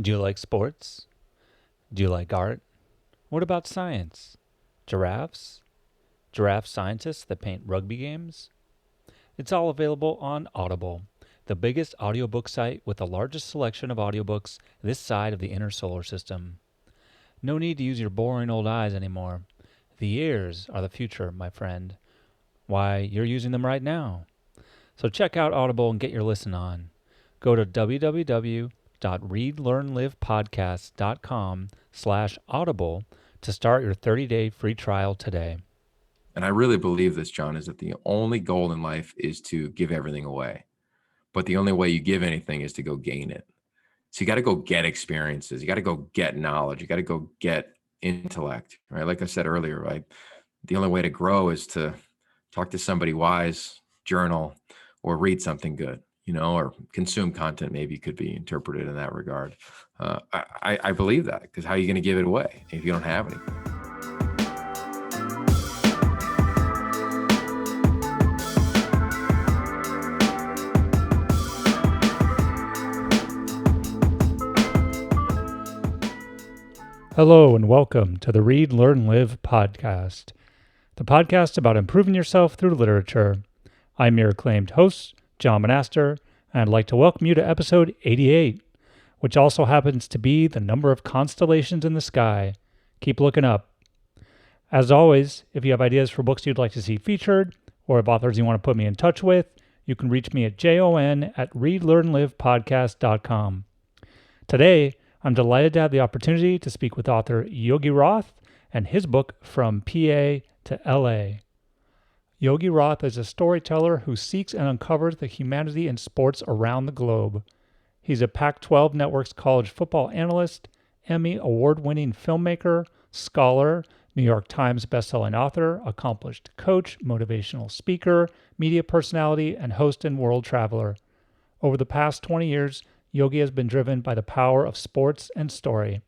Do you like sports? Do you like art? What about science? Giraffes? Giraffe scientists that paint rugby games? It's all available on Audible, the biggest audiobook site with the largest selection of audiobooks this side of the inner solar system. No need to use your boring old eyes anymore. The ears are the future, my friend. Why, you're using them right now. So check out Audible and get your listen on. Go to www.readlearnlivepodcast.com/audible to start your 30-day free trial today. And I really believe this, John, is that the only goal in life is to give everything away. But the only way you give anything is to go gain it. So you got to go get experiences. You got to go get knowledge. You got to go get intellect, right? Like I said earlier, right? The only way to grow is to talk to somebody wise, journal, or read something good, or consume content maybe could be interpreted in that regard. I believe that, because how are you going to give it away if you don't have any? Hello and welcome to the Read, Learn, Live podcast, the podcast about improving yourself through literature. I'm your acclaimed host, John Monaster, and I'd like to welcome you to episode 88, which also happens to be the number of constellations in the sky. Keep looking up. As always, if you have ideas for books you'd like to see featured, or if authors you want to put me in touch with, you can reach me at jon@readlearnlivepodcast.com. Today, I'm delighted to have the opportunity to speak with author Yogi Roth and his book From PA to LA. Yogi Roth is a storyteller who seeks and uncovers the humanity in sports around the globe. He's a Pac-12 Network's college football analyst, Emmy award-winning filmmaker, scholar, New York Times bestselling author, accomplished coach, motivational speaker, media personality, and host and world traveler. Over the past 20 years, Yogi has been driven by the power of sports and story.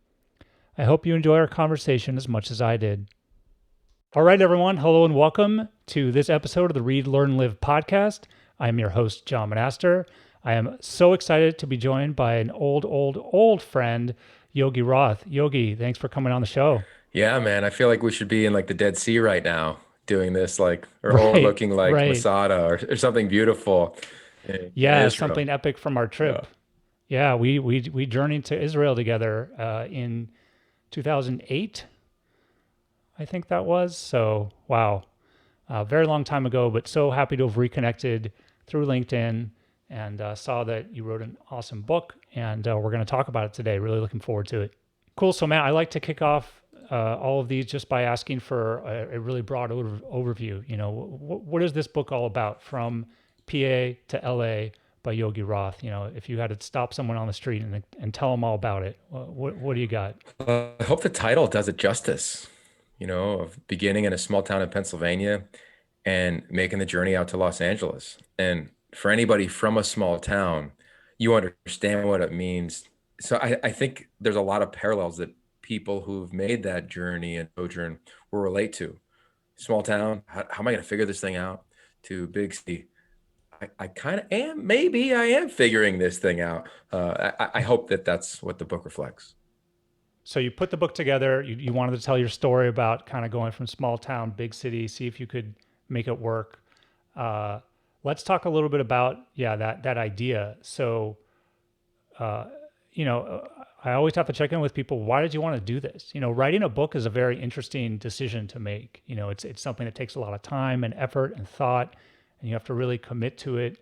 I hope you enjoy our conversation as much as I did. All right, everyone. Hello and welcome to this episode of the Read, Learn, Live podcast. I am your host, John Monaster. I am so excited to be joined by an old friend, Yogi Roth. Yogi, thanks for coming on the show. Yeah, man. I feel like we should be in like the Dead Sea right now doing this, or Right, overlooking like right. Masada or something beautiful in Yeah, Israel. something epic from our Yeah. trip. Yeah, we journeyed to Israel together in 2008, I think that was. So, wow, very long time ago, but so happy to have reconnected through LinkedIn and saw that you wrote an awesome book, and we're going to talk about it today. Really looking forward to it. Cool. So, Matt, I like to kick off all of these just by asking for a really broad overview. What is this book all about, From PA to LA by Yogi Roth? If you had to stop someone on the street and tell them all about it, what do you got? I hope the title does it justice, of beginning in a small town in Pennsylvania and making the journey out to Los Angeles. And for anybody from a small town, you understand what it means. So I think there's a lot of parallels that people who've made that journey and sojourn will relate to. Small town, how am I going to figure this thing out? To big city, I kind of am. Maybe I am figuring this thing out. I hope that that's what the book reflects. So you put the book together. You wanted to tell your story about kind of going from small town, big city, see if you could make it work. Uh, let's talk a little bit about that idea. So, uh, I always have to check in with people. Why did you want to do this? Writing a book is a very interesting decision to make. It's something that takes a lot of time and effort and thought, and you have to really commit to it.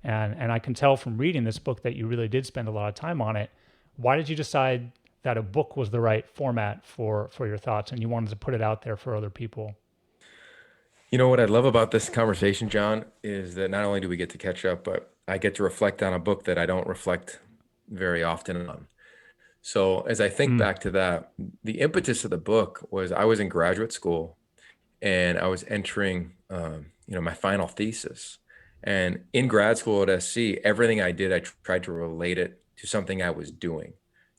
And I can tell from reading this book that you really did spend a lot of time on it. Why did you decide that a book was the right format for your thoughts, and you wanted to put it out there for other people? You know what I love about this conversation, John, is that not only do we get to catch up, but I get to reflect on a book that I don't reflect very often on. So as I think Hmm. back to that, the impetus of the book was I was in graduate school and I was entering, my final thesis. And in grad school at SC, everything I did, I tried to relate it to something I was doing,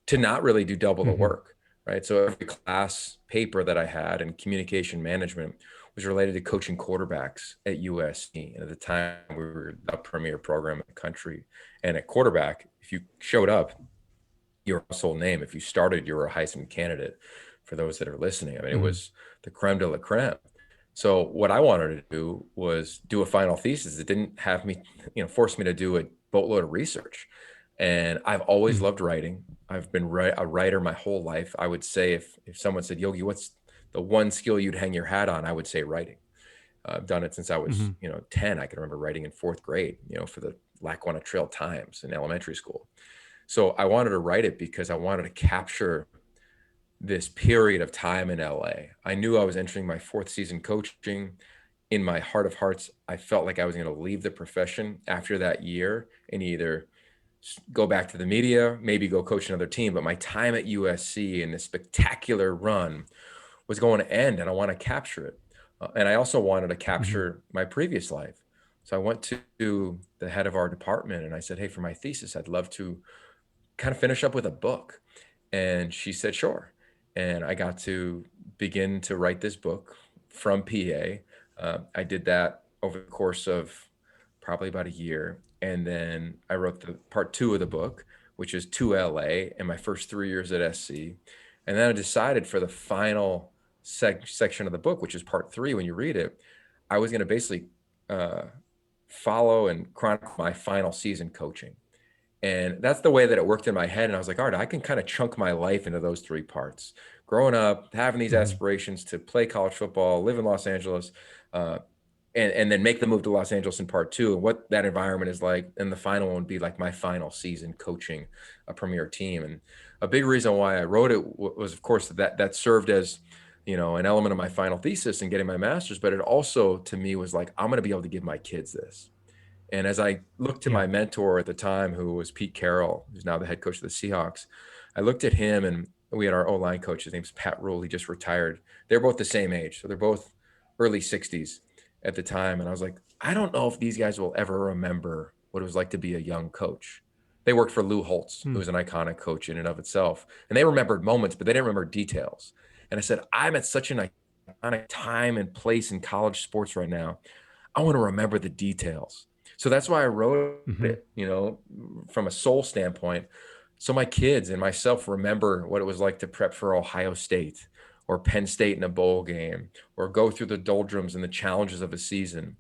to not really do double the Mm-hmm. work, right? So every class paper that I had in communication management was related to coaching quarterbacks at USC. And at the time, we were the premier program in the country. And at quarterback, if you showed up, your household name. If you started, you were a Heisman candidate for those that are listening. I mean, it Hmm. was the creme de la creme. So what I wanted to do was do a final thesis that didn't have me, force me to do a boatload of research. And I've always Hmm. loved writing. I've been a writer my whole life. I would say if someone said, Yogi, what's the one skill you'd hang your hat on? I would say writing. I've done it since I was, Hmm. 10. I can remember writing in fourth grade, for the Lackawanna Trail Times in elementary school. So I wanted to write it because I wanted to capture this period of time in LA. I knew I was entering my fourth season coaching. In my heart of hearts, I felt like I was going to leave the profession after that year and either go back to the media, maybe go coach another team. But my time at USC and this spectacular run was going to end, and I want to capture it. And I also wanted to Hmm. capture my previous life. So I went to the head of our department and I said, hey, for my thesis, I'd love to kind of finish up with a book. And she said, sure. And I got to begin to write this book from PA. I did that over the course of probably about a year. And then I wrote the part two of the book, which is to LA and my first 3 years at SC. And then I decided for the final section of the book, which is part three, when you read it, I was going to basically uh, follow and chronicle my final season coaching. And that's the way that it worked in my head. And I was like, all right, I can kind of chunk my life into those three parts. Growing up, having these Hmm. aspirations to play college football, live in Los Angeles, uh, and then make the move to Los Angeles in part two, and what that environment is like. And the final one would be like my final season coaching a premier team. And a big reason why I wrote it was, of course, that served as an element of my final thesis and getting my master's. But it also, to me, was like, I'm going to be able to give my kids this. And as I looked to Yeah. my mentor at the time, who was Pete Carroll, who's now the head coach of the Seahawks, I looked at him, and we had our O-line coach. His name's Pat Rule. He just retired. They're both the same age. So they're both early 60s at the time. And I was like, I don't know if these guys will ever remember what it was like to be a young coach. They worked for Lou Holtz, who Hmm. was an iconic coach in and of itself. And they remembered moments, but they didn't remember details. And I said, I'm at such an iconic time and place in college sports right now. I want to remember the details. So that's why I wrote Hmm. it, from a soul standpoint. So my kids and myself remember what it was like to prep for Ohio State or Penn State in a bowl game or go through the doldrums and the challenges of a season.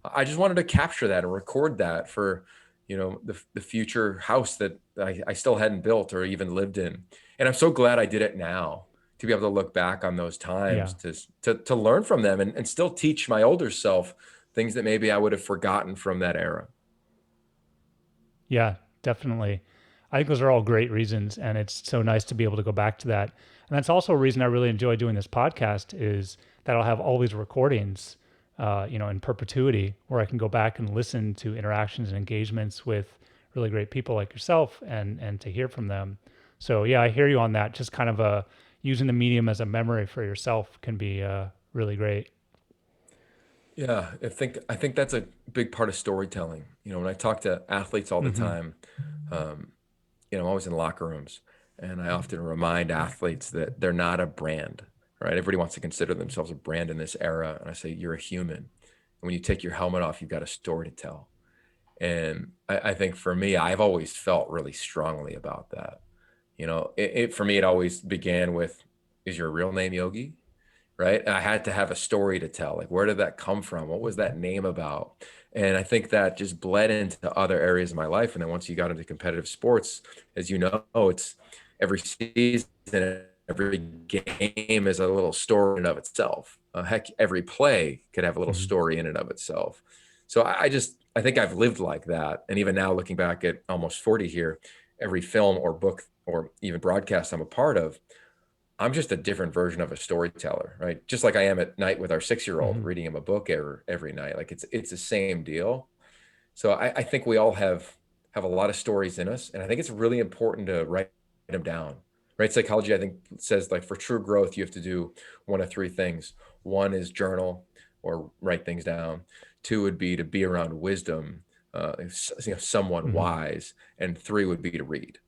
I just wanted to capture that and record that for, the future house that I still hadn't built or even lived in. And I'm so glad I did it now to be able to look back on those times Yeah. to learn from them and still teach my older self things that maybe I would have forgotten from that era. Yeah, definitely. I think those are all great reasons, and it's so nice to be able to go back to that. And that's also a reason I really enjoy doing this podcast is that I'll have all these recordings, in perpetuity, where I can go back and listen to interactions and engagements with really great people like yourself, and to hear from them. So yeah, I hear you on that. Just kind of using the medium as a memory for yourself can be really great. Yeah, I think that's a big part of storytelling. When I talk to athletes all the Hmm. time, um, I'm always in locker rooms, and I often remind athletes that they're not a brand, right? Everybody wants to consider themselves a brand in this era, and I say you're a human. And when you take your helmet off, you've got a story to tell. And I think for me, I've always felt really strongly about that. For me, it always began with, "Is your real name Yogi?" Right? And I had to have a story to tell. Like, where did that come from? What was that name about? And I think that just bled into other areas of my life. And then once you got into competitive sports, as you know, it's every season, every game is a little story in and of itself. Heck, every play could have a little Hmm. story in and of itself. So I think I've lived like that. And even now, looking back at almost 40 here, every film or book or even broadcast I'm a part of, I'm just a different version of a storyteller, right? Just like I am at night with our 6-year-old, Hmm. reading him a book every night. Like it's the same deal. So I think we all have a lot of stories in us, and I think it's really important to write them down. Right? Psychology, I think, says like for true growth, you have to do one of three things. One is journal or write things down. Two would be to be around wisdom, someone Hmm. wise, and three would be to read,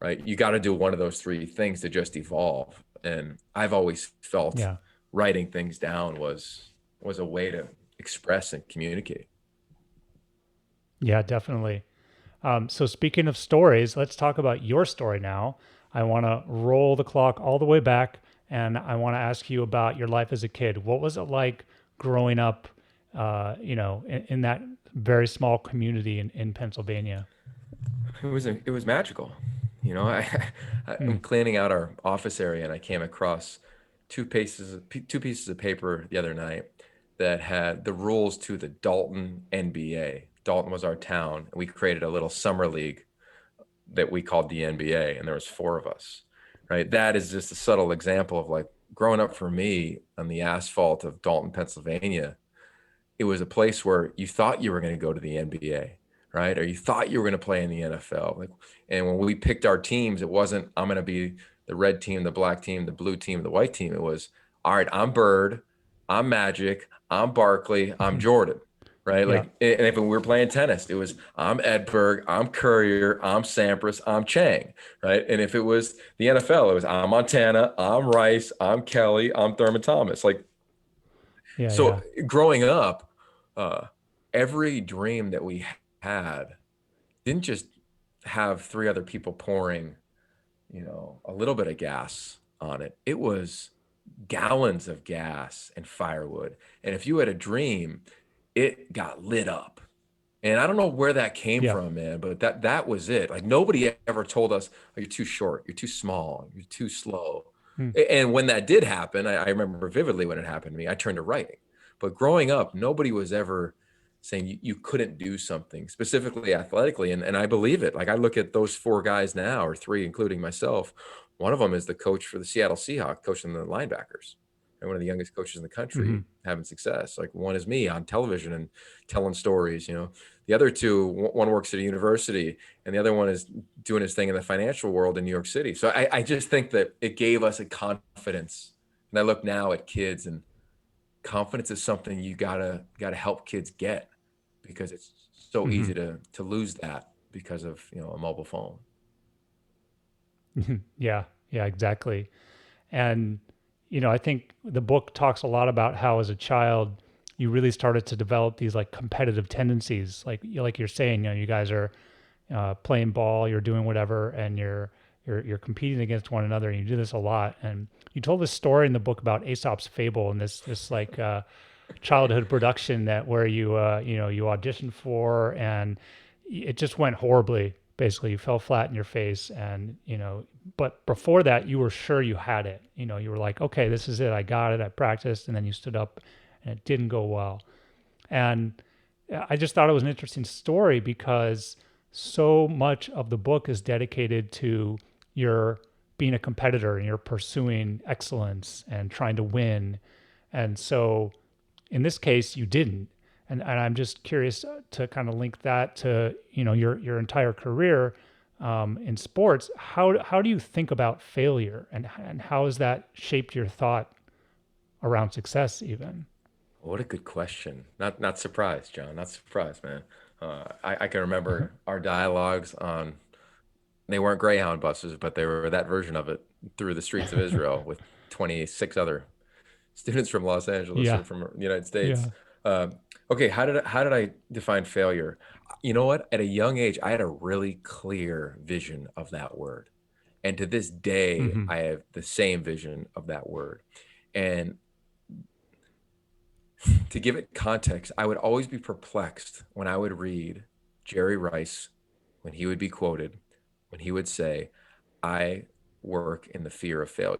right? You got to do one of those three things to just evolve. And I've always felt Yeah. writing things down was a way to express and communicate. Yeah, definitely. So speaking of stories, let's talk about your story now. I want to roll the clock all the way back, and I want to ask you about your life as a kid. What was it like growing up, in that very small community in Pennsylvania? It was magical. You know, I'm Mm, cleaning out our office area and I came across two pieces of paper the other night that had the rules to the Dalton NBA. Dalton was our town, and we created a little summer league that we called the NBA, and there was four of us. Right? That is just a subtle example of like growing up for me on the asphalt of Dalton, Pennsylvania. It was a place where you thought you were going to go to the NBA, right? Or you thought you were going to play in the NFL. Like, and when we picked our teams, it wasn't I'm going to be the red team, the black team, the blue team, the white team. It was all right. I'm Bird, I'm Magic, I'm Barkley, I'm Jordan, right? yeah, Like, and if we were playing tennis, it was I'm Edberg, I'm Courier, I'm Sampras, I'm Chang, right? And if it was the NFL, it was I'm Montana, I'm Rice, I'm Kelly, I'm Thurman Thomas. Like, yeah, so yeah. growing up, uh, every dream that we had didn't just have three other people pouring, a little bit of gas on it. It was gallons of gas and firewood. And if you had a dream, it got lit up. And I don't know where that came Yeah. from, man, but that was it. Like nobody ever told us, oh, you're too short, you're too small, you're too slow. Mm, And when that did happen, I remember vividly when it happened to me, I turned to writing. But growing up, nobody was ever saying you couldn't do something specifically athletically. And I believe it. Like I look at those four guys now, or three, including myself. One of them is the coach for the Seattle Seahawks, coaching the linebackers, and one of the youngest coaches in the hmm country having success. Like one is me on television and telling stories. The other two, one works at a university and the other one is doing his thing in the financial world in New York City. So I just think that it gave us a confidence. And I look now at kids, and confidence is something you gotta help kids get, because it's so hmm easy to lose that because of a mobile phone. Yeah, yeah, exactly. And, I think the book talks a lot about how as a child, you really started to develop these like competitive tendencies. Like you're saying, you guys are playing ball, you're doing whatever, and you're competing against one another, and you do this a lot. And you told this story in the book about Aesop's fable and this like childhood production that where you auditioned for, and it just went horribly. Basically, you fell flat in your face, and but before that, you were sure you had it. You were like, okay, this is it. I got it. I practiced, and then you stood up, and it didn't go well. And I just thought it was an interesting story because so much of the book is dedicated to your being a competitor and you're pursuing excellence and trying to win. And so in this case, you didn't. And I'm just curious to kind of link that to your entire career in sports. How do you think about failure, and how has that shaped your thought around success even? What a good question. Not surprised, John. Not surprised, man. I can remember our dialogues on, they weren't Greyhound buses, but they were that version of it, through the streets of Israel with 26 other students from Los Angeles Yeah, or from the United States. yeah. Uh, okay, how did I define failure? You know what? At a young age, I had a really clear vision of that word. And to this day, hmm I have the same vision of that word. And to give it context, I would always be perplexed when I would read Jerry Rice, when he would be quoted, when he would say, I work in the fear of failure.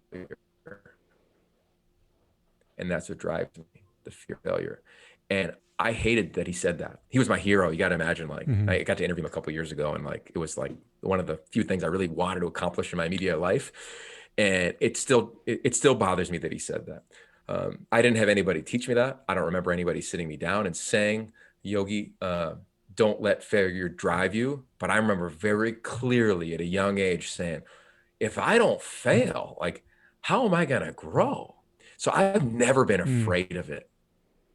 And that's what drives me, the fear of failure. And I hated that he said that. He was my hero. You got to imagine, like, hmm I got to interview him a couple of years ago, and like, it was like one of the few things I really wanted to accomplish in my immediate life. And it still bothers me that he said that. I didn't have anybody teach me that. I don't remember anybody sitting me down and saying, Yogi, don't let failure drive you. But I remember very clearly at a young age saying, if I don't fail, like, how am I going to grow? So I've never been Mm, afraid of it.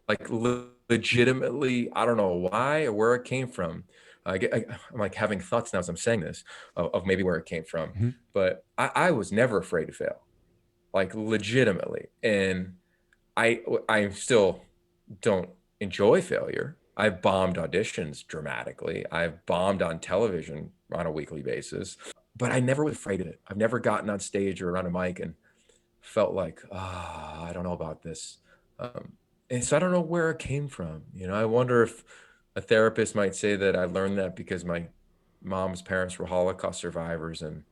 Like legitimately, I don't know why or where it came from. I'm like having thoughts now as I'm saying this of maybe where it came from, mhm. but I was never afraid to fail, like legitimately. And I still don't enjoy failure. I've bombed auditions dramatically. I've bombed on television on a weekly basis, but I never was afraid of it. I've never gotten on stage or around a mic and felt like, I don't know about this. And so I don't know where it came from. I wonder if a therapist might say that I learned that because my mom's parents were Holocaust survivors, and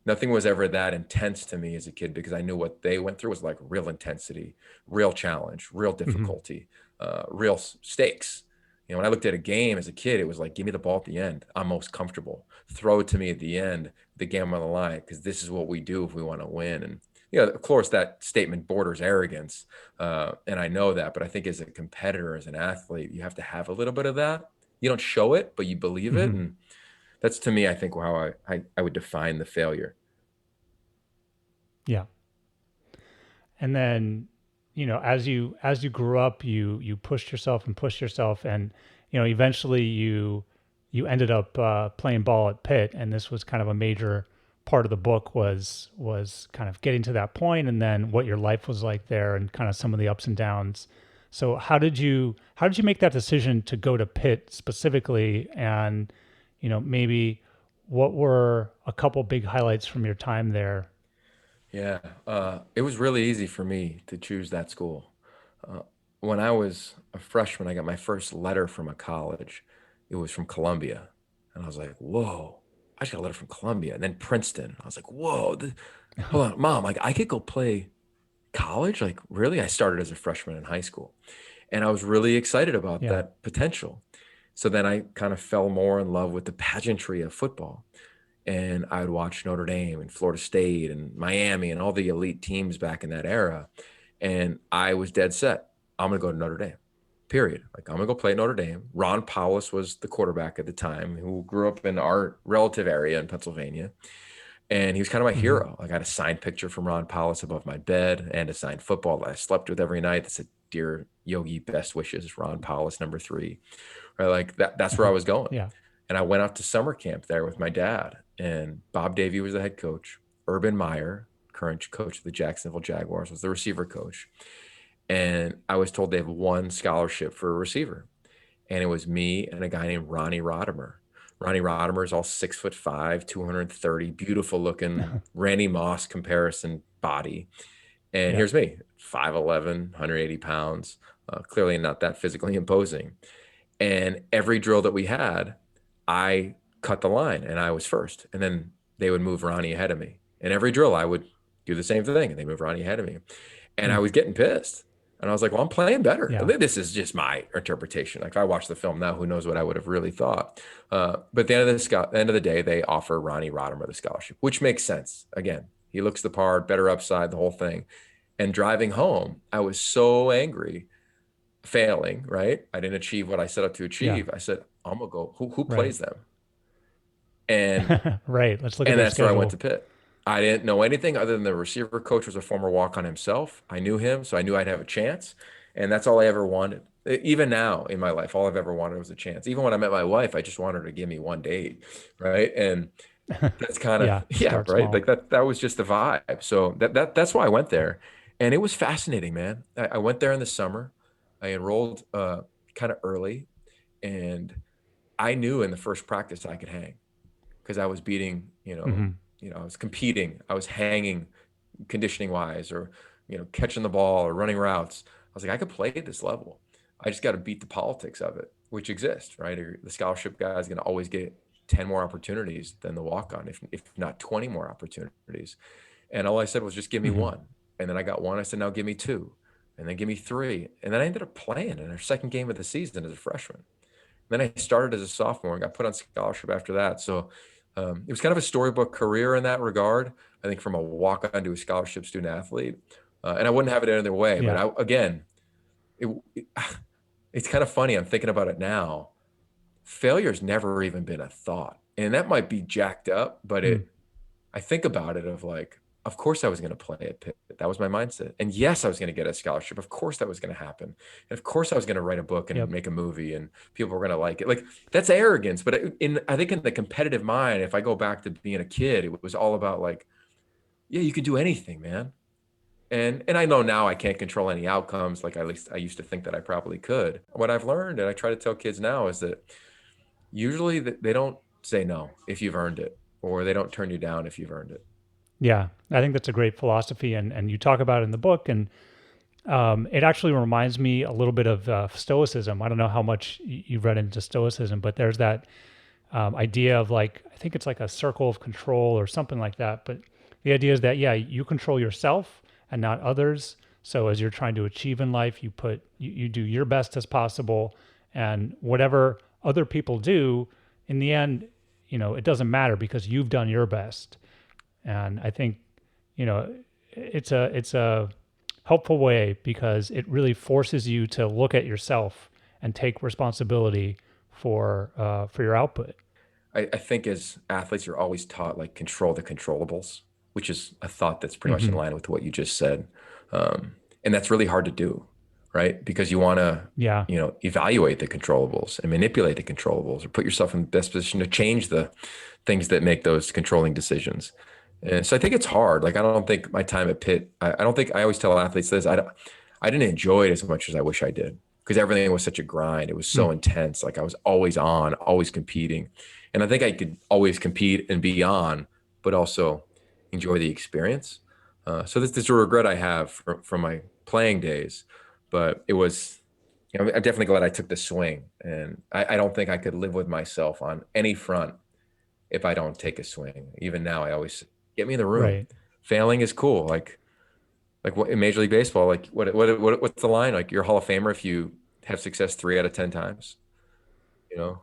nothing was ever that intense to me as a kid because I knew what they went through was like real intensity, real challenge, real Hmm. difficulty, real stakes. When I looked at a game as a kid, it was like, give me the ball at the end. I'm most comfortable. Throw it to me at the end, the game on the line, because this is what we do if we want to win. And of course, that statement borders arrogance, and I know that. But I think as a competitor, as an athlete, you have to have a little bit of that. You don't show it, but you believe it, Hmm. and that's to me, I think, how I would define the failure. Yeah. And then, as you grew up, you pushed yourself and pushed yourself, and eventually you ended up playing ball at Pitt, and this was kind of a major part of the book was kind of getting to that point, and then what your life was like there, and kind of some of the ups and downs. So how did you make that decision to go to Pitt specifically, and maybe what were a couple big highlights from your time there? Yeah, it was really easy for me to choose that school. Uh, when I was a freshman, I got my first letter from a college. It was from Columbia, and I was like, "Whoa!" I just got a letter from Columbia, and then Princeton. I was like, "Whoa!" Hold on, Mom. Like, I could go play college? Like, really? I started as a freshman in high school, and I was really excited about Yeah. that potential. So then I kind of fell more in love with the pageantry of football. And I would watch Notre Dame and Florida State and Miami and all the elite teams back in that era. And I was dead set. I'm going to go to Notre Dame, period. Like, I'm going to go play at Notre Dame. Ron Powlus was the quarterback at the time who grew up in our relative area in Pennsylvania. And he was kind of my Hmm. hero. I got a signed picture from Ron Powlus above my bed and a signed football that I slept with every night that said, "Dear Yogi, best wishes, Ron Powlus, number 3." Right? Like that's where I was going. Yeah. And I went out to summer camp there with my dad, and Bob Davie was the head coach. Urban Meyer, current coach of the Jacksonville Jaguars, was the receiver coach. And I was told they have one scholarship for a receiver. And it was me and a guy named Ronnie Rodimer. Ronnie Rodimer is all 6'5", 230, beautiful looking Randy Moss comparison body. And Yeah. here's me, 5'11", 180 pounds, clearly not that physically imposing. And every drill that we had, I cut the line and I was first. And then they would move Ronnie ahead of me. And every drill, I would do the same thing and they move Ronnie ahead of me. And I Hmm. was getting pissed. And I was like, well, I'm playing better. Yeah. This is just my interpretation. Like, if I watch the film now, who knows what I would have really thought. But at the end of the day, they offer Ronnie Rodimer the scholarship, which makes sense. Again, he looks the part, better upside, the whole thing. And driving home, I was so angry, failing, right? I didn't achieve what I set out to Yeah. achieve. I said, I'm gonna go, who Right. plays them? And Right. Let's look at and their that's where I went to schedule. Pitt. I didn't know anything other than the receiver coach was a former walk-on himself. I knew him, so I knew I'd have a chance. And that's all I ever wanted. Even now in my life, all I've ever wanted was a chance. Even when I met my wife, I just wanted her to give me one date, right? And that's kind of Yeah. yeah, Start right. small. Like that was just the vibe. So that's why I went there. And it was fascinating, man. I went there in the summer. I enrolled kind of early, and I knew in the first practice I could hang because I was beating, Hmm. I was competing, I was hanging conditioning wise, or catching the ball or running routes. I was like, I could play at this level. I just got to beat the politics of it, which exists, right? The scholarship guy is going to always get 10 more opportunities than the walk on, if not 20 more opportunities. And all I said was, just give me Hmm. one. And then I got one. I said, now give me two. And then give me three. And then I ended up playing in our second game of the season as a freshman. Then I started as a sophomore and got put on scholarship after that. So it was kind of a storybook career in that regard. I think from a walk-on to a scholarship student athlete, and I wouldn't have it any other way. But Yeah. again, it, it's kind of funny. I'm thinking about it now. Failure's never even been a thought, and that might be jacked up, but Mm. I think about it of like, of course I was going to play at Pitt. That was my mindset. And yes, I was going to get a scholarship. Of course that was going to happen. And of course I was going to write a book and Yep. make a movie and people were going to like it. Like, that's arrogance. But I think in the competitive mind, if I go back to being a kid, it was all about like, yeah, you can do anything, man. And I know now I can't control any outcomes, like at least I used to think that I probably could. What I've learned, and I try to tell kids now, is that usually they don't say no if you've earned it, or they don't turn you down if you've earned it. Yeah, I think that's a great philosophy, and you talk about it in the book, and it actually reminds me a little bit of Stoicism. I don't know how much you've read into Stoicism, but there's that idea of like I think it's like a circle of control or something like that. But the idea is that yeah, you control yourself and not others. So as you're trying to achieve in life, you do your best as possible, and whatever other people do, in the end, it doesn't matter because you've done your best. And I think you know it's a helpful way because it really forces you to look at yourself and take responsibility for your output. I think as athletes, you're always taught like control the controllables, which is a thought that's pretty much in Hmm. line with what you just said. And that's really hard to do, right? Because you want to, Yeah. evaluate the controllables and manipulate the controllables or put yourself in the best position to change the things that make those controlling decisions. And so I think it's hard. Like, I don't think my time at Pitt, I don't think I always tell athletes this. I didn't enjoy it as much as I wish I did because everything was such a grind. It was Mm. so intense. Like I was always on, always competing. And I think I could always compete and be on, but also enjoy the experience. So this is a regret I have from my playing days, but it was, I'm definitely glad I took the swing. And I don't think I could live with myself on any front if I don't take a swing. Even now, I always say, get me in the room. Right. Failing is cool. Like what in Major League Baseball, like what's the line? Like you're a Hall of Famer if you have success 3 out of 10 times. You know?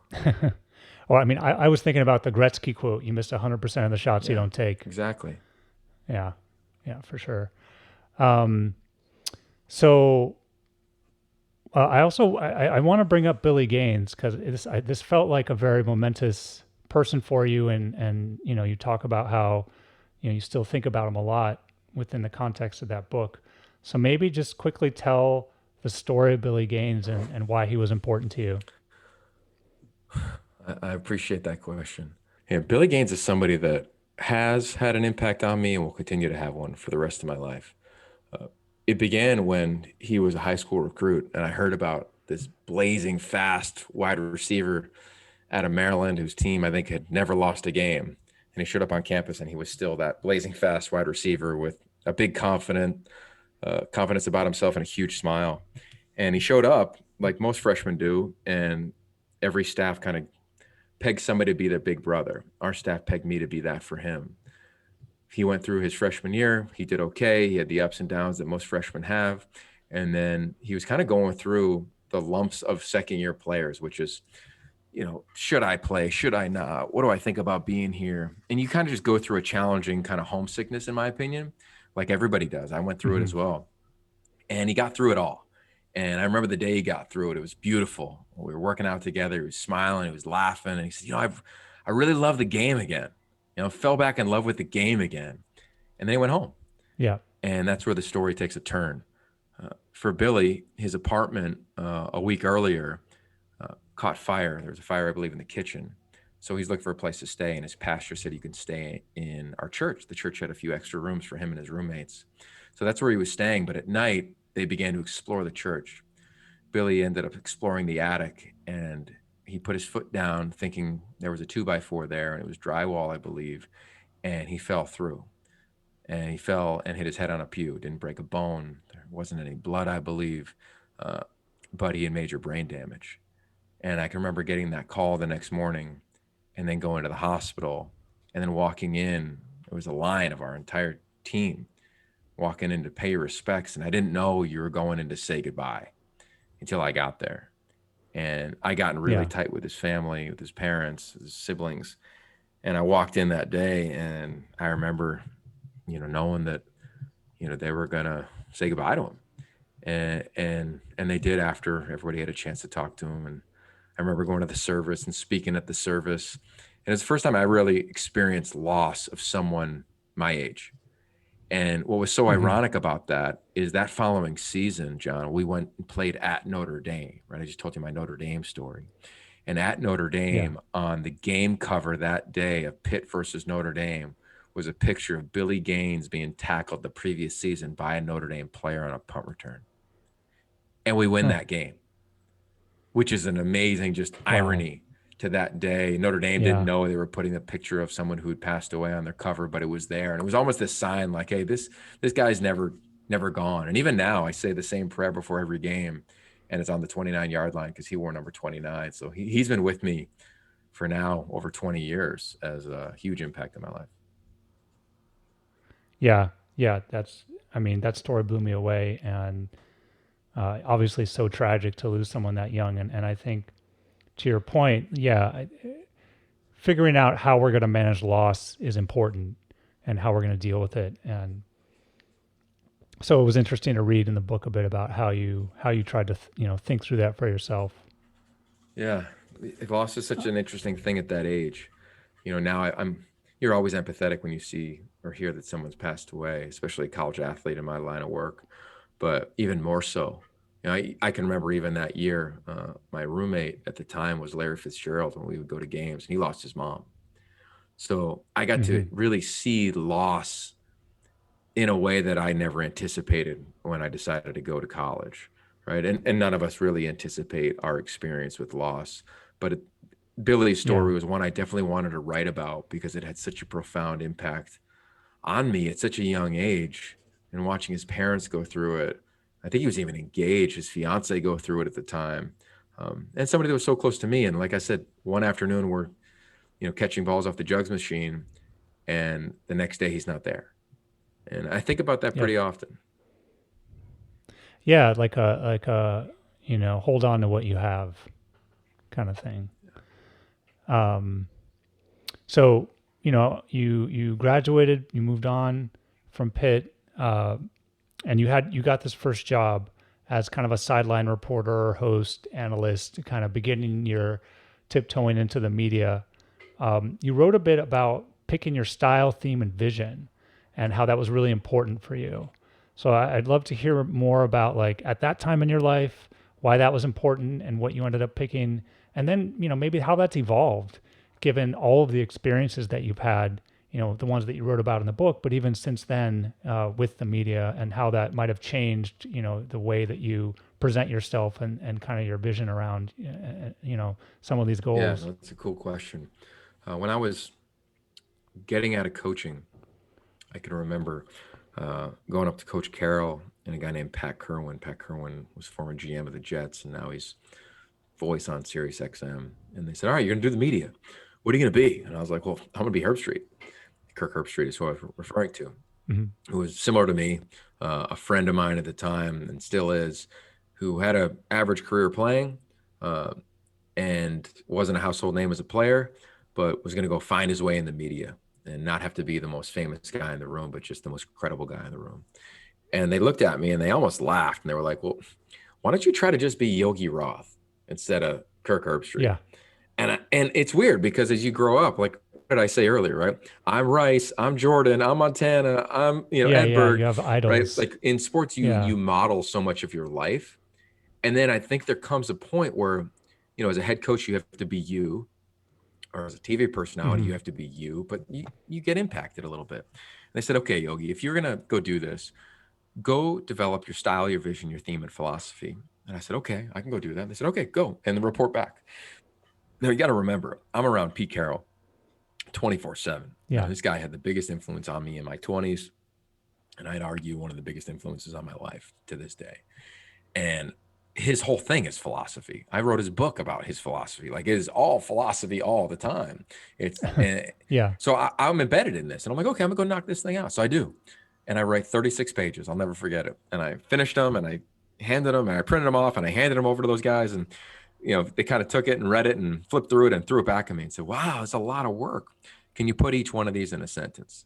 Well, I mean, I was thinking about the Gretzky quote: "You missed 100% of the shots you Yeah, don't take." exactly. Yeah, yeah, for sure. Um, so I want to bring up Billy Gaines because this felt like a very momentous person for you, and you talk about how you still think about him a lot within the context of that book. So maybe just quickly tell the story of Billy Gaines and why he was important to you. I appreciate that question. Yeah, Billy Gaines is somebody that has had an impact on me and will continue to have one for the rest of my life. Uh, it began when he was a high school recruit, and I heard about this blazing fast wide receiver out of Maryland whose team I think had never lost a game. And he showed up on campus, and he was still that blazing fast wide receiver with a big confidence about himself and a huge smile. And he showed up like most freshmen do, and every staff kind of pegged somebody to be their big brother. Our staff pegged me to be that for him. He went through his freshman year. He did okay. He had the ups and downs that most freshmen have. And then he was kind of going through the lumps of second year players, which is, should I play? Should I not? What do I think about being here? And you kind of just go through a challenging kind of homesickness, in my opinion, like everybody does. I went through it Hmm. as well. And he got through it all. And I remember the day he got through it. It was beautiful. We were working out together. He was smiling. He was laughing. And he said, I really love the game again. Fell back in love with the game again. And then he went home. Yeah. And that's where the story takes a turn. For Billy, his apartment a week earlier caught fire. There was a fire, I believe, in the kitchen. So he's looking for a place to stay. And his pastor said, you can stay in our church. The church had a few extra rooms for him and his roommates. So that's where he was staying. But at night, they began to explore the church. Billy ended up exploring the attic, and he put his foot down thinking there was a 2x4 there, and it was drywall, I believe, and he fell through. And he fell and hit his head on a pew. Didn't break a bone. There wasn't any blood, I believe, uh, but he had major brain damage. And I can remember getting that call the next morning and then going to the hospital and then walking in. It was a line of our entire team walking in to pay respects. And I didn't know you were going in to say goodbye until I got there. And I gotten really Yeah. tight with his family, with his parents, his siblings. And I walked in that day and I remember, knowing that, they were gonna say goodbye to him. And they did after everybody had a chance to talk to him. And I remember going to the service and speaking at the service. And it's the first time I really experienced loss of someone my age. And what was so Hmm. ironic about that is that following season, John, we went and played at Notre Dame, right? I just told you my Notre Dame story. And at Notre Yeah. Dame, on the game cover that day of Pitt versus Notre Dame, was a picture of Billy Gaines being tackled the previous season by a Notre Dame player on a punt return. And we win Huh. that game, which is an amazing just Wow. irony to that day. Notre Dame didn't Yeah. know they were putting a picture of someone who had passed away on their cover, but it was there. And it was almost this sign like, hey, this guy's never gone. And even now I say the same prayer before every game, and it's on the 29-yard line because he wore number 29. So he's been with me for now over 20 years as a huge impact in my life. Yeah. Yeah. I mean, that story blew me away. And obviously so tragic to lose someone that young. And I think to your point, yeah, figuring out how we're going to manage loss is important and how we're going to deal with it. And so it was interesting to read in the book a bit about how you tried to think through that for yourself. Yeah. Loss is such an interesting thing at that age. Now I'm you're always empathetic when you see or hear that someone's passed away, especially a college athlete in my line of work, but even more so. I can remember even that year, my roommate at the time was Larry Fitzgerald when we would go to games, and he lost his mom. So I got to Hmm. really see loss in a way that I never anticipated when I decided to go to college, right? And none of us really anticipate our experience with loss, but Billy's Yeah. story was one I definitely wanted to write about because it had such a profound impact on me at such a young age, and watching his parents go through it. I think he was even engaged, his fiance go through it at the time. And somebody that was so close to me. And like I said, one afternoon we're, catching balls off the jugs machine, and the next day he's not there. And I think about that Yep. pretty often. Yeah. Like a hold on to what you have kind of thing. Um, so you graduated, you moved on from Pitt, and you got this first job as kind of a sideline reporter, host, analyst, kind of beginning your tiptoeing into the media. You wrote a bit about picking your style, theme, and vision, and how that was really important for you. So I'd love to hear more about like at that time in your life, why that was important, and what you ended up picking, and then maybe how that's evolved, given all of the experiences that you've had. The ones that you wrote about in the book, but even since then with the media, and how that might have changed, the way that you present yourself and kind of your vision around, some of these Yeah, goals. that's a cool question. When I was getting out of coaching, I can remember going up to Coach Carroll and a guy named Pat Kerwin. Pat Kerwin was former GM of the Jets, and now he's voice on Sirius XM. And they said, "All right, you're going to do the media. What are you going to be?" And I was like, "Well, I'm going to be Herb Street." Kirk Herbstreit is who I was referring to, Hmm. who was similar to me, a friend of mine at the time and still is, who had an average career playing uh, and wasn't a household name as a player, but was going to go find his way in the media and not have to be the most famous guy in the room, but just the most credible guy in the room. And they looked at me and they almost laughed and they were like, "Well, why don't you try to just be Yogi Roth instead of Kirk Herbstreit?" Yeah. And it's weird because as you grow up, like what did I say earlier, right? I'm Rice, I'm Jordan, I'm Montana, I'm Yeah. Yeah. You Edberg, have right? idols. Like in sports, Yeah. you model so much of your life, and then I think there comes a point where, as a head coach, you have to be you, or as a TV personality, Hmm. you have to be you, but you get impacted a little bit. And they said, okay, Yogi, if you're gonna go do this, go develop your style, your vision, your theme, and philosophy. And I said, okay, I can go do that. They said, okay, go and then report back. Now you got to remember, I'm around Pete Carroll 24/7. Yeah. This guy had the biggest influence on me in my 20s, and I'd argue one of the biggest influences on my life to this day. And his whole thing is philosophy. I wrote his book about his philosophy. Like it is all philosophy all the time. It's and Yeah. so I'm embedded in this, and I'm like, okay, I'm gonna go knock this thing out. So I do, and I write 36 pages. I'll never forget it. And I finished them, and I handed them, and I printed them off, and I handed them over to those guys, and they kind of took it and read it and flipped through it and threw it back at me and said, "Wow, it's a lot of work. Can you put each one of these in a sentence?"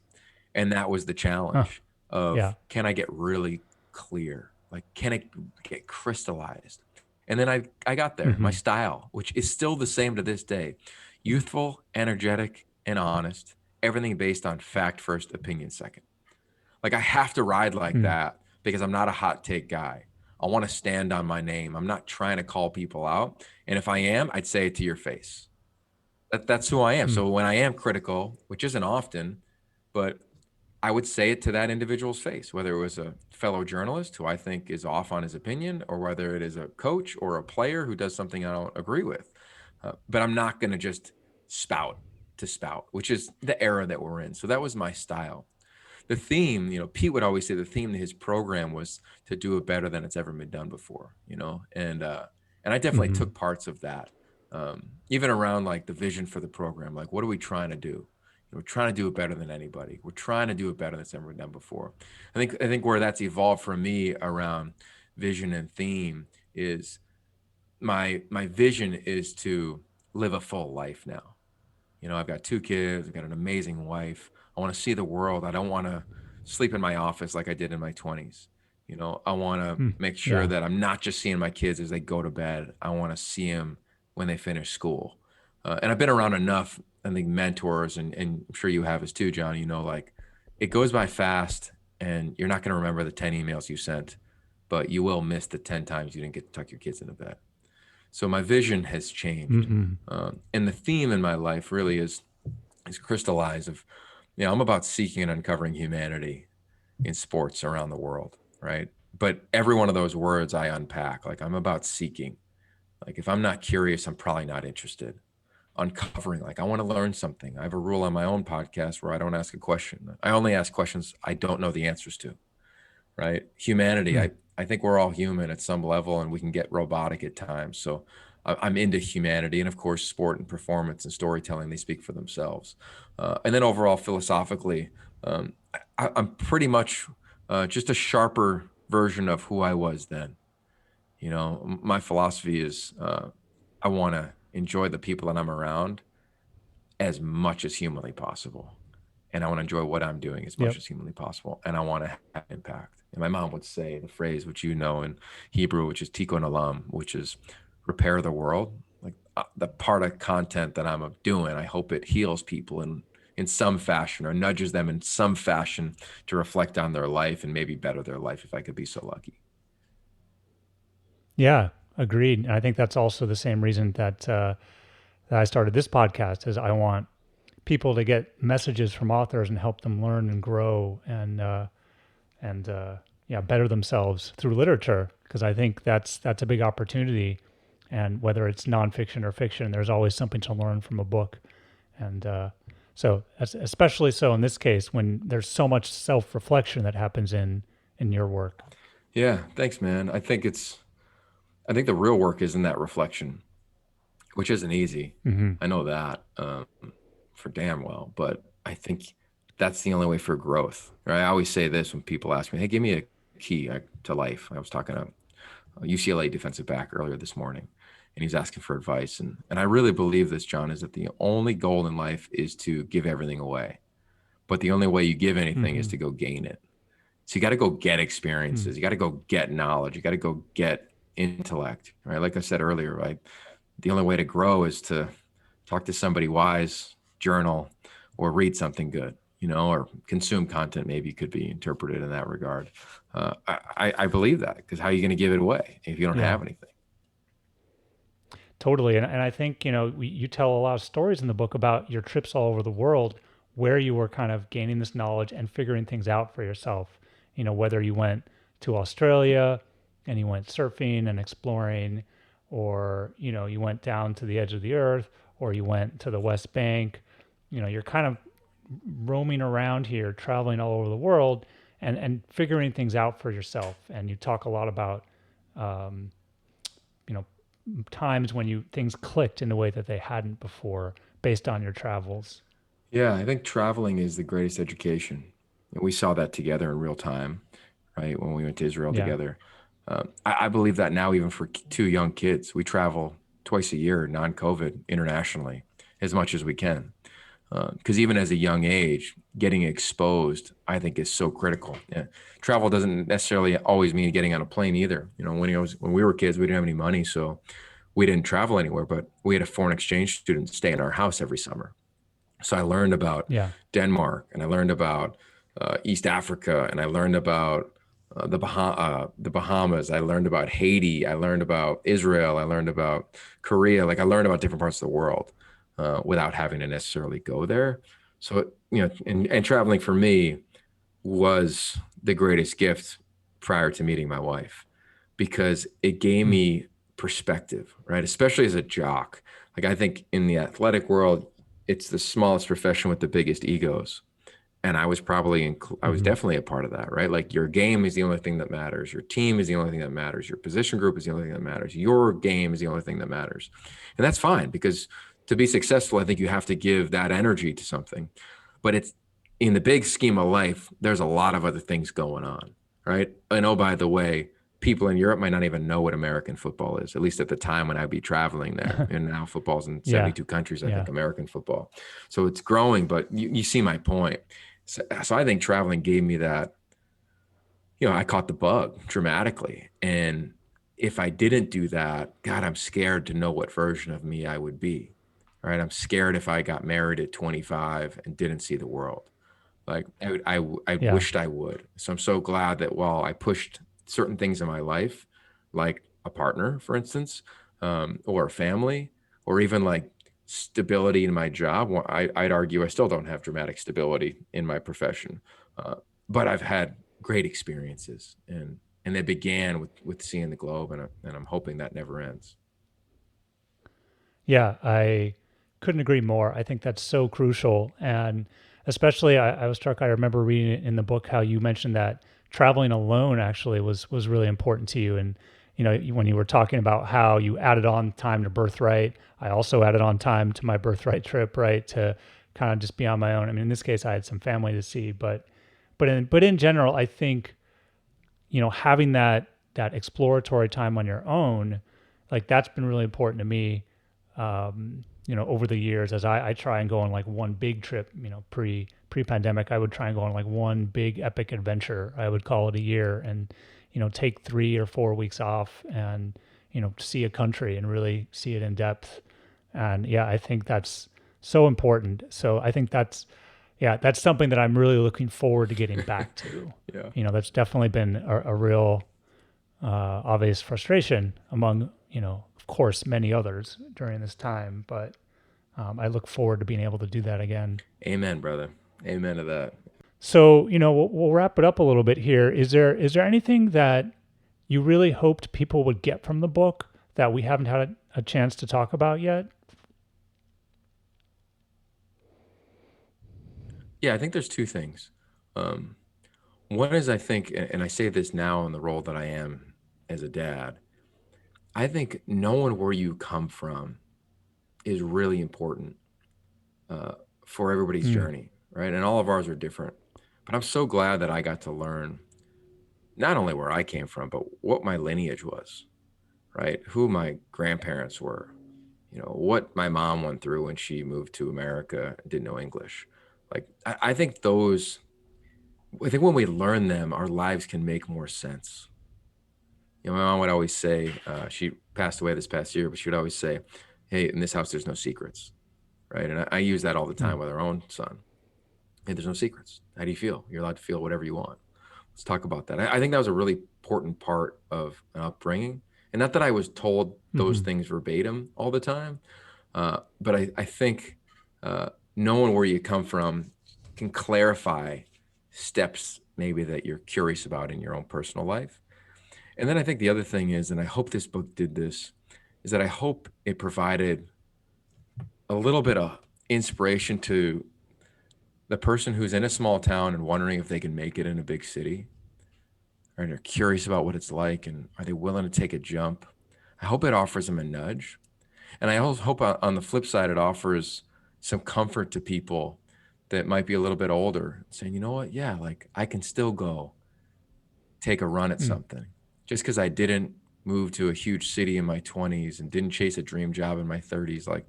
And that was the Huh. challenge of, Yeah. can I get really clear? Like, can it get crystallized? And then I got there. My Hmm. style, which is still the same to this day, youthful, energetic, and honest. Everything based on fact first, opinion second. Like I have to ride like Mm. that because I'm not a hot take guy. I want to stand on my name. I'm not trying to call people out. And if I am, I'd say it to your face. That's who I am. Mm. So when I am critical, which isn't often, but I would say it to that individual's face, whether it was a fellow journalist who I think is off on his opinion, or whether it is a coach or a player who does something I don't agree with. But I'm not going to just spout to spout, which is the era that we're in. So that was my style. The theme, Pete would always say the theme to his program was to do it better than it's ever been done before, and I definitely Mm-hmm. took parts of that, even around like the vision for the program. Like, what are we trying to do? We're trying to do it better than anybody. We're trying to do it better than it's ever been done before. I think where that's evolved for me around vision and theme is my vision is to live a full life now. I've got 2 kids, I've got an amazing wife. I want to see the world. I don't want to sleep in my office like I did in my 20s. I want to Mm. make sure Yeah. that I'm not just seeing my kids as they go to bed. I want to see them when they finish school. And I've been around enough, I think, mentors, and I'm sure you have as too, John. Like, it goes by fast, and you're not going to remember the 10 emails you sent, but you will miss the 10 times you didn't get to tuck your kids into bed. So my vision has changed, Mm-hmm. and the theme in my life really is crystallized of, I'm about seeking and uncovering humanity in sports around the world, right? But every one of those words I unpack. Like, I'm about seeking. Like, if I'm not curious, I'm probably not interested. Uncovering, like, I want to learn something. I have a rule on my own podcast where I don't ask a question. I only ask questions I don't know the answers to, right? Humanity. Mm. I think we're all human at some level, and we can get robotic at times. So I'm into humanity, and of course, sport and performance and storytelling, they speak for themselves. And then overall, philosophically, I'm pretty much just a sharper version of who I was then. My philosophy is I want to enjoy the people that I'm around as much as humanly possible. And I want to enjoy what I'm doing as much Yep. as humanly possible. And I want to have impact. And my mom would say the phrase, which in Hebrew, which is tikkun olam, which is repair the world. Like, the part of content that I'm doing, I hope it heals people in some fashion, or nudges them in some fashion to reflect on their life and maybe better their life if I could be so lucky. Yeah. Agreed. And I think that's also the same reason that I started this podcast is I want people to get messages from authors and help them learn and grow and yeah, better themselves through literature, because I think that's a big opportunity. And whether it's nonfiction or fiction, there's always something to learn from a book. And so, especially so in this case, when there's so much self-reflection that happens in your work. Yeah, thanks, man. I think the real work is in that reflection, which isn't easy. Hmm. I know that, for damn well, but I think that's the only way for growth. Right? I always say this when people ask me, "Hey, give me a key to life." I was talking to a UCLA defensive back earlier this morning, and he's asking for advice, and I really believe this, John, is that the only goal in life is to give everything away, but the only way you give anything is Hmm. to go gain it. So you got to go get Hmm. experiences. You got to go get knowledge. You got to go get intellect, right? Like I said earlier, right? The only way to grow is to talk to somebody wise, journal, or read something good, or consume content. Maybe could be interpreted in that regard. I believe that, because how are you going to give it away if you don't Yeah. have anything? Totally. And I think, you tell a lot of stories in the book about your trips all over the world where you were kind of gaining this knowledge and figuring things out for yourself. Whether you went to Australia and you went surfing and exploring, or, you went down to the edge of the earth, or you went to the West Bank. You're kind of roaming around here, traveling all over the world and figuring things out for yourself. And you talk a lot about, um, you know, times when you things clicked in a way that they hadn't before based on your travels. Yeah, I think traveling is the greatest education. And we saw that together in real time, right? When we went to Israel Yeah. together. I believe that now, even for 2 young kids, we travel twice a year, non-COVID, internationally, as much as we can. Because even as a young age, getting exposed, I think, is so critical. Yeah. Travel doesn't necessarily always mean getting on a plane either. When we were kids, we didn't have any money, so we didn't travel anywhere. But we had a foreign exchange student stay in our house every summer. So I learned about Yeah. Denmark, and I learned about East Africa, and I learned about the Bahamas. I learned about Haiti. I learned about Israel. I learned about Korea. Like, I learned about different parts of the world without having to necessarily go there. So, and traveling for me was the greatest gift prior to meeting my wife because it gave Mm, me perspective, right? Especially as a jock. Like I think in the athletic world, it's the smallest profession with the biggest egos. And I was hmm definitely a part of that, right? Like your game is the only thing that matters. Your team is the only thing that matters. Your position group is the only thing that matters. Your game is the only thing that matters. And that's fine because to be successful, I think you have to give that energy to something. But it's in the big scheme of life, there's a lot of other things going on, right? And oh, by the way, people in Europe might not even know what American football is, at least at the time when I'd be traveling there. And now football's in yeah, 72 countries, I yeah, think, American football. So it's growing, but you see my point. So I think traveling gave me that, I caught the bug dramatically. And if I didn't do that, God, I'm scared to know what version of me I would be. Right. I'm scared if I got married at 25 and didn't see the world. Like I yeah, wished I would. So I'm so glad that while I pushed certain things in my life, like a partner, for instance, or a family, or even like stability in my job. Well, I'd argue I still don't have dramatic stability in my profession, uh, but I've had great experiences, and they began with seeing the globe, and I'm hoping that never ends. yeah. I couldn't agree more. I think that's so crucial, and especially I was struck. I remember reading it in the book how you mentioned that traveling alone actually was really important to you, and when you were talking about how you added on time to birthright, I also added on time to my birthright trip, right, to kind of just be on my own. I mean, in this case, I had some family to see, but in general, I think having that exploratory time on your own, like that's been really important to me. Over the years, as I try and go on like one big trip, pre pandemic, I would try and go on like one big epic adventure. I would call it a year, and take 3 or 4 weeks off, and see a country and really see it in depth. And yeah, I think that's so important. So I think that's something that I'm really looking forward to getting back to. Yeah. That's definitely been a real obvious frustration among, of course, many others during this time. But I look forward to being able to do that again. Amen, brother. Amen to that. So, we'll wrap it up a little bit here. Is there anything that you really hoped people would get from the book that we haven't had a chance to talk about yet? Yeah, I think there's two things. Um, One is I think, and I say this now in the role that I am as a dad, I think knowing where you come from is really important uh, for everybody's Hmm. journey, right? And all of ours are different. But I'm so glad that I got to learn not only where I came from, but what my lineage was, right? Who my grandparents were, what my mom went through when she moved to America and didn't know English. Like, I think when we learn them, our lives can make more sense. My mom would always say, she passed away this past year, but she would always say, "Hey, in this house, there's no secrets," right? And I use that all the Hmm. time with our own son. Hey, there's no secrets. How do you feel? You're allowed to feel whatever you want. Let's talk about that. I think that was a really important part of an upbringing. And not that I was told those Mm-hmm. things verbatim all the time, but I think knowing where you come from can clarify steps maybe that you're curious about in your own personal life. And then I think the other thing is, and I hope this book did this, is that I hope it provided a little bit of inspiration to the person who's in a small town and wondering if they can make it in a big city, or they're curious about what it's like and are they willing to take a jump. I hope it offers them a nudge. And I also hope on the flip side, it offers some comfort to people that might be a little bit older, saying, you know what? Yeah, like I can still go take a run at Hmm. something. Just because I didn't move to a huge city in my 20s and didn't chase a dream job in my 30s, like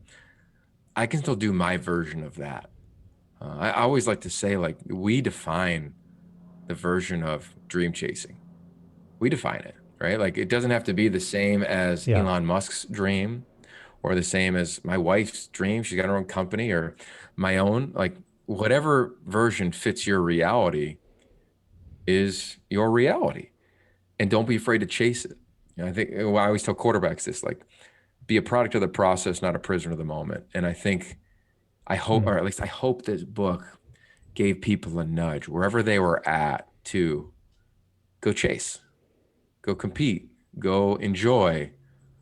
I can still do my version of that. I always like to say, like, we define the version of dream chasing. We define it, right? Like, it doesn't have to be the same as Yeah. Elon Musk's dream or the same as my wife's dream. She's got her own company or my own. Like, whatever version fits your reality is your reality. And don't be afraid to chase it. I think well, I always tell quarterbacks this, like, be a product of the process, not a prisoner of the moment. And I think I hope, Hmm. or at least I hope this book gave people a nudge wherever they were at to go chase, go compete, go enjoy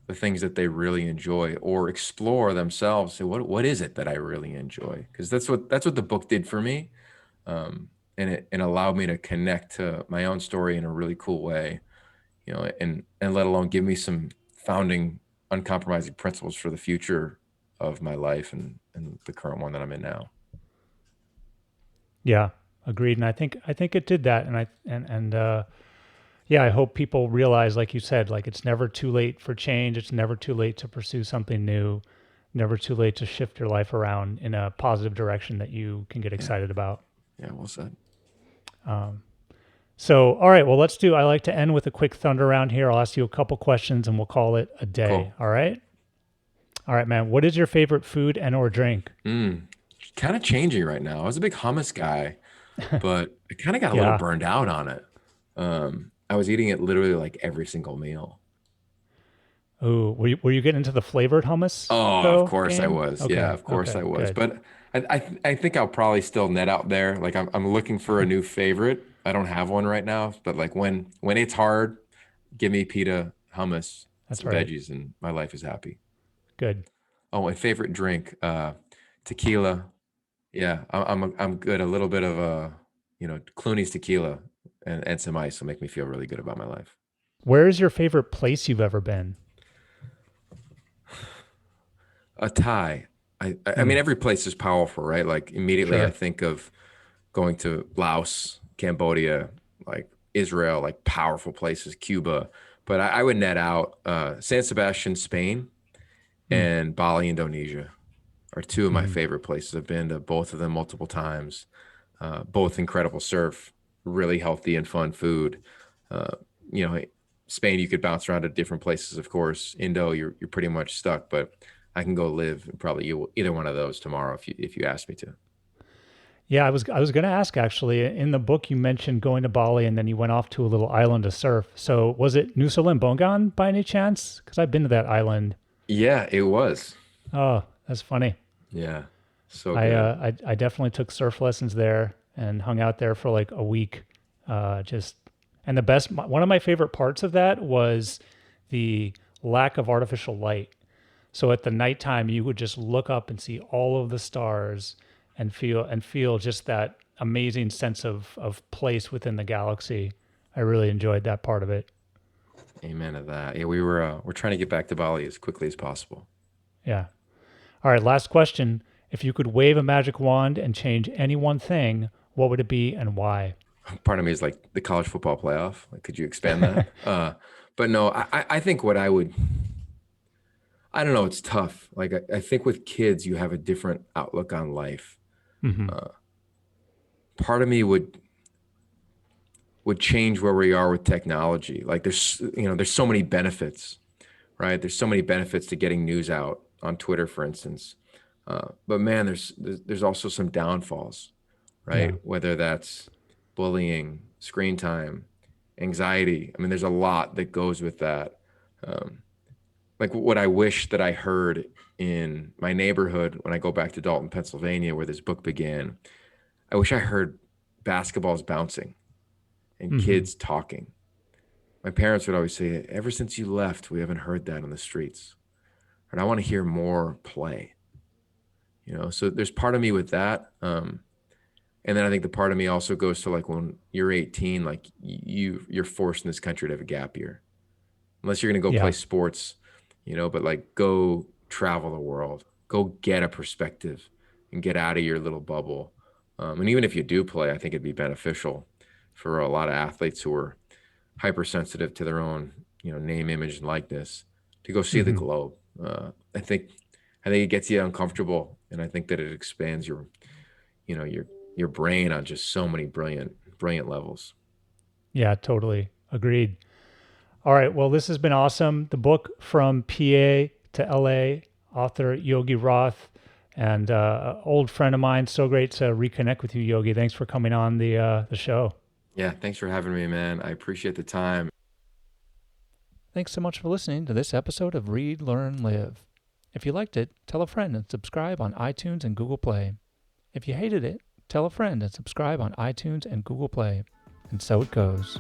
the things that they really enjoy, or explore themselves. So what is it that I really enjoy? Because that's what the book did for me. And it allowed me to connect to my own story in a really cool way, and let alone give me some founding, uncompromising principles for the future of my life and the current one that I'm in now. Yeah, agreed. And I think it did that. And yeah, I hope people realize, like you said, like it's never too late for change. It's never too late to pursue something new. Never too late to shift your life around in a positive direction that you can get Yeah, excited about. yeah, well said. So, all right, well, I like to end with a quick thunder round here. I'll ask you a couple questions and we'll call it a day. Cool. All right? All right, man. What is your favorite food and or drink? Kind of changing right now. I was a big hummus guy, but I kind of got a little Yeah. burned out on it. I was eating it literally like every single meal. Oh, were you getting into the flavored hummus Oh, of though course I game? was. Yeah, Okay. of course I Okay. was. Good. But I think I'll probably still net out there. Like I'm looking for a new favorite. I don't have one right now, but like when it's hard, give me pita, hummus, That's some right. veggies, and my life is happy. Good. Oh, my favorite drink, tequila. Yeah, I'm good. A little bit of Clooney's tequila and some ice will make me feel really good about my life. Where is your favorite place you've ever been? A tie. I Hmm. mean, every place is powerful, right? Like immediately I Sure. think of going to Laos, Cambodia, like Israel, like powerful places, Cuba. But I would net out San Sebastian, Spain, Hmm. and Bali, Indonesia are two of my Hmm. favorite places. I've been to both of them multiple times. Both incredible surf, really healthy and fun food. Uh, you know, Spain, you could bounce around to different places, of course. Indo, you're pretty much stuck, but I can go live in probably either one of those tomorrow if you ask me to. Yeah, I was going to ask actually. In the book, you mentioned going to Bali and then you went off to a little island to surf. So was it Nusa Lembongan by any chance? Because I've been to that island. Yeah, it was. Oh, that's funny. Yeah, so I, good. uh, I definitely took surf lessons there and hung out there for like a week. Just and the best one of my favorite parts of that was the lack of artificial light. So at the nighttime, you would just look up and see all of the stars and feel just that amazing sense of place within the galaxy. I really enjoyed that part of it. Amen to that. Yeah, we're trying to get back to Bali as quickly as possible. Yeah. All right, last question. If you could wave a magic wand and change any one thing, what would it be and why? Part of me is like the college football playoff. Like, could you expand that? But no, I think what I don't know, it's tough. Like I think with kids, you have a different outlook on life. Hmm. Uh, Part of me would change where we are with technology. Like there's so many benefits, right? There's so many benefits to getting news out on Twitter, for instance. But man, there's also some downfalls, Yeah. right? Whether that's bullying, screen time, anxiety. I mean, there's a lot that goes with that. Um, like what I wish that I heard in my neighborhood when I go back to Dalton, Pennsylvania, where this book began. I wish I heard basketballs bouncing and Hmm. kids talking. My parents would always say, ever since you left, we haven't heard that on the streets. And I want to hear more play, So there's part of me with that. And then I think the part of me also goes to like when you're 18, like you're forced in this country to have a gap year. Unless you're going to go play Yeah. sports, but like go travel the world, go get a perspective and get out of your little bubble. And even if you do play, I think it'd be beneficial for a lot of athletes who are hypersensitive to their own, name, image, and likeness to go see the Hmm. globe. I think it gets you uncomfortable, and I think that it expands you know, your your brain on just so many brilliant levels. Yeah, totally. Agreed. All right. Well, this has been awesome. The book From PA to LA, author Yogi Roth, and old friend of mine. So great to reconnect with you, Yogi. Thanks for coming on the show. Yeah, thanks for having me, man. I appreciate the time. Thanks so much for listening to this episode of Read, Learn, Live. If you liked it, tell a friend and subscribe on iTunes and Google Play. If you hated it, tell a friend and subscribe on iTunes and Google Play. And so it goes.